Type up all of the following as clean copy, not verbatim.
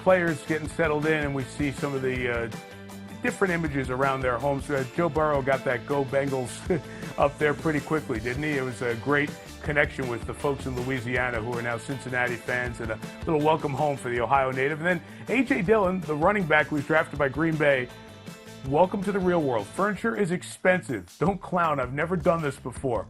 players getting settled in, and we see some of the different images around their homes. Joe Burrow got that Go Bengals up there pretty quickly, didn't he? It was a great connection with the folks in Louisiana who are now Cincinnati fans, and a little welcome home for the Ohio native. And then A.J. Dillon, the running back who was drafted by Green Bay, welcome to the real world. Furniture is expensive. Don't clown. I've never done this before.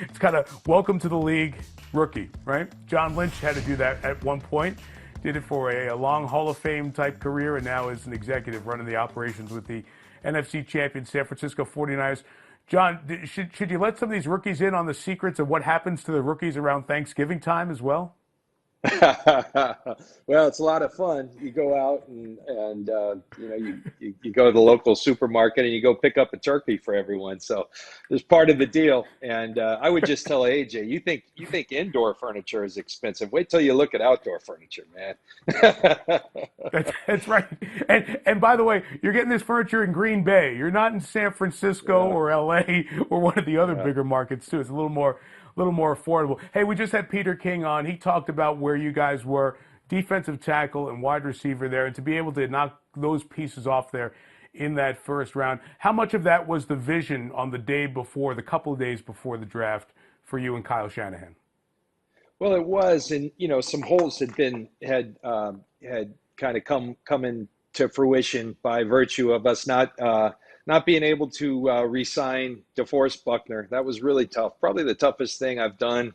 It's kind of welcome to the league rookie, right? John Lynch had to do that at one point. Did it for a long Hall of Fame type career, and now is an executive running the operations with the NFC champion San Francisco 49ers. John, should you let some of these rookies in on the secrets of what happens to the rookies around Thanksgiving time as well? Well, it's a lot of fun. You go out and you go to the local supermarket and you go pick up a turkey for everyone. So there's part of the deal. And I would just tell AJ, you think indoor furniture is expensive. Wait till you look at outdoor furniture, man. That's right. And by the way, you're getting this furniture in Green Bay. You're not in San Francisco or LA or one of the other bigger markets too. It's a little more affordable. Hey, we just had Peter King on. He talked about where you guys were, defensive tackle and wide receiver there, and to be able to knock those pieces off there in that first round. How much of that was the vision on the day before, the couple of days before the draft for you and Kyle Shanahan? Well, it was, and some holes had kind of come into fruition by virtue of us not being able to re-sign DeForest Buckner. That was really tough. Probably the toughest thing I've done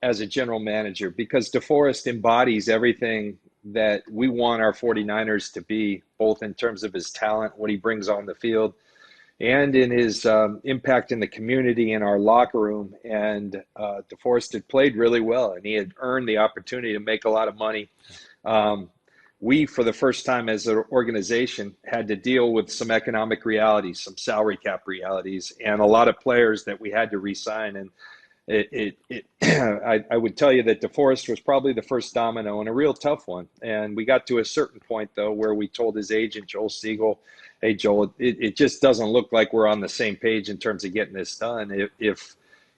as a general manager, because DeForest embodies everything that we want our 49ers to be, both in terms of his talent, what he brings on the field, and in his impact in the community, in our locker room. And DeForest had played really well, and he had earned the opportunity to make a lot of money. We, for the first time as an organization, had to deal with some economic realities, some salary cap realities, and a lot of players that we had to re-sign. And I would tell you that DeForest was probably the first domino, and a real tough one. And we got to a certain point, though, where we told his agent, Joel Siegel, hey, Joel, it just doesn't look like we're on the same page in terms of getting this done.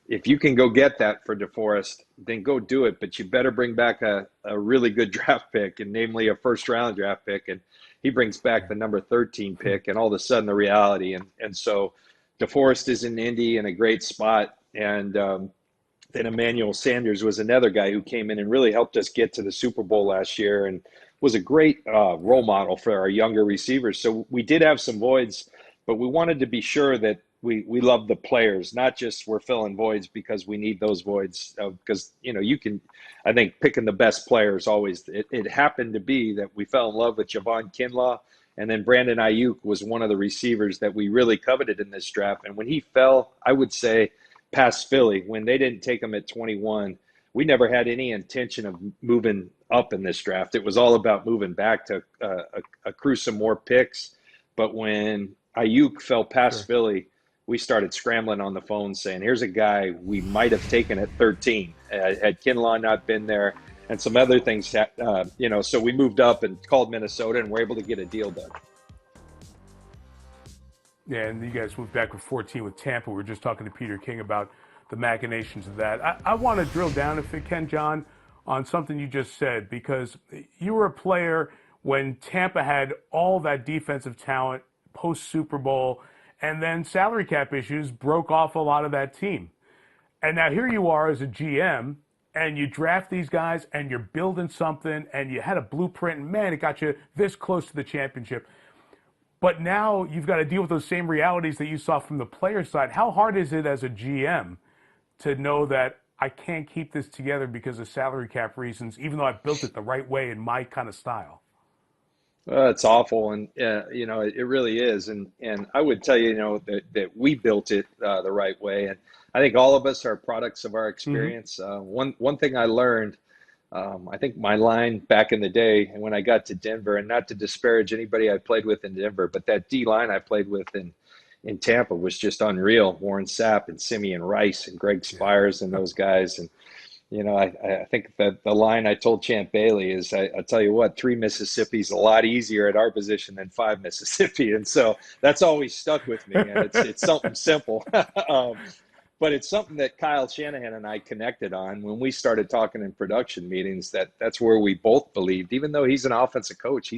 If you can go get that for DeForest, then go do it. But you better bring back a really good draft pick, and namely a first-round draft pick. And he brings back the number 13 pick, and all of a sudden the reality. And so DeForest is in Indy in a great spot. And then Emmanuel Sanders was another guy who came in and really helped us get to the Super Bowl last year and was a great role model for our younger receivers. So we did have some voids, but we wanted to be sure that we love the players, not just we're filling voids because we need those voids. Because, you can, I think, picking the best players always, it happened to be that we fell in love with Javon Kinlaw, and then Brandon Aiyuk was one of the receivers that we really coveted in this draft. And when he fell, I would say, past Philly, when they didn't take him at 21, we never had any intention of moving up in this draft. It was all about moving back to accrue some more picks. But when Aiyuk fell past Philly, we started scrambling on the phone saying, here's a guy we might have taken at 13 had Kinlaw not been there, and some other things, so we moved up and called Minnesota and were able to get a deal done. Yeah, and you guys moved back with 14 with Tampa. We were just talking to Peter King about the machinations of that. I want to drill down, if it can, John, on something you just said, because you were a player when Tampa had all that defensive talent post-Super Bowl, and then salary cap issues broke off a lot of that team. And now here you are as a GM, and you draft these guys, and you're building something, and you had a blueprint, and man, it got you this close to the championship. But now you've got to deal with those same realities that you saw from the player side. How hard is it as a GM to know that I can't keep this together because of salary cap reasons, even though I built it the right way in my kind of style? It's awful, and it really is. And I would tell you, that we built it the right way. And I think all of us are products of our experience. One thing I learned, I think my line back in the day when I got to Denver, and not to disparage anybody I played with in Denver, but that D line I played with in Tampa was just unreal. Warren Sapp and Simeon Rice and Greg Spires and those guys. And I think that the line I told Champ Bailey is, I tell you what, 3 Mississippi is a lot easier at our position than 5 Mississippi. And so that's always stuck with me. And it's something simple. But it's something that Kyle Shanahan and I connected on when we started talking in production meetings. That's where we both believed, even though he's an offensive coach,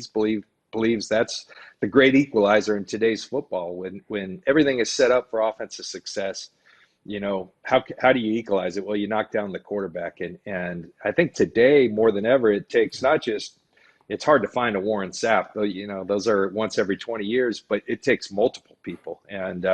believes that's the great equalizer in today's football. When everything is set up for offensive success, how do you equalize it? Well, you knock down the quarterback, and I think today more than ever it takes not just. It's hard to find a Warren Sapp, those are once every 20 years, but it takes multiple people. And,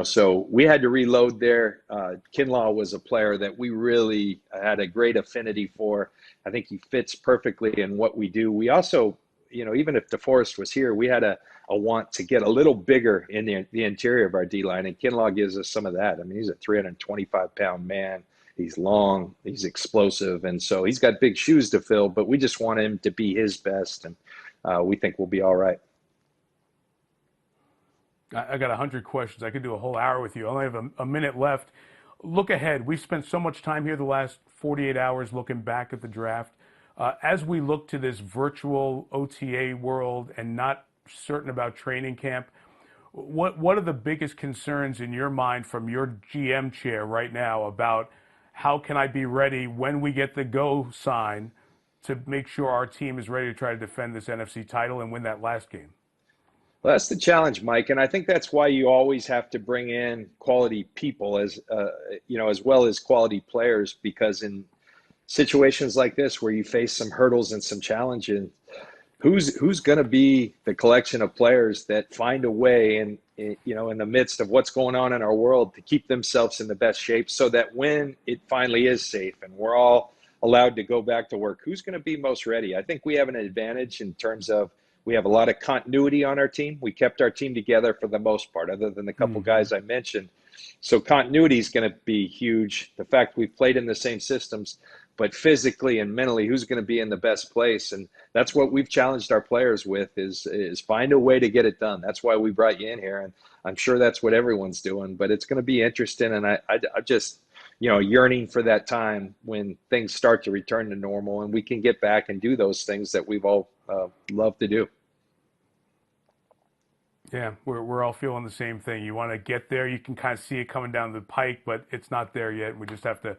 so we had to reload there. Kinlaw was a player that we really had a great affinity for. I think he fits perfectly in what we do. We also, even if DeForest was here, we had a want to get a little bigger in the interior of our D-line, and Kinlaw gives us some of that. I mean, he's a 325-pound man. He's long, he's explosive, and so he's got big shoes to fill, but we just want him to be his best, and we think we'll be all right. I got 100 questions. I could do a whole hour with you. I only have a minute left. Look ahead. We've spent so much time here the last 48 hours looking back at the draft. As we look to this virtual OTA world and not certain about training camp, what are the biggest concerns in your mind from your GM chair right now about how can I be ready when we get the go sign to make sure our team is ready to try to defend this NFC title and win that last game? Well, that's the challenge, Mike, and I think that's why you always have to bring in quality people as well as quality players, because in situations like this where you face some hurdles and some challenges, who's going to be the collection of players that find a way in the midst of what's going on in our world to keep themselves in the best shape so that when it finally is safe and we're all allowed to go back to work, who's going to be most ready? I think we have an advantage in terms of we have a lot of continuity on our team. We kept our team together for the most part, other than the couple guys I mentioned. So continuity is going to be huge. The fact we've played in the same systems, but physically and mentally, who's going to be in the best place? And that's what we've challenged our players with is find a way to get it done. That's why we brought you in here. And I'm sure that's what everyone's doing, but it's going to be interesting. And I just, yearning for that time when things start to return to normal and we can get back and do those things that we've all loved to do. Yeah, we're all feeling the same thing. You want to get there. You can kind of see it coming down the pike, but it's not there yet. We just have to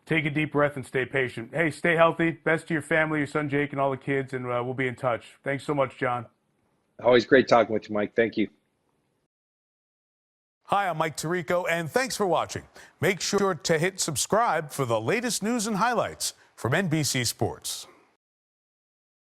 take a deep breath and stay patient. Hey, stay healthy. Best to your family, your son Jake, and all the kids, and we'll be in touch. Thanks so much, John. Always great talking with you, Mike. Thank you. Hi, I'm Mike Tirico, and thanks for watching. Make sure to hit subscribe for the latest news and highlights from NBC Sports.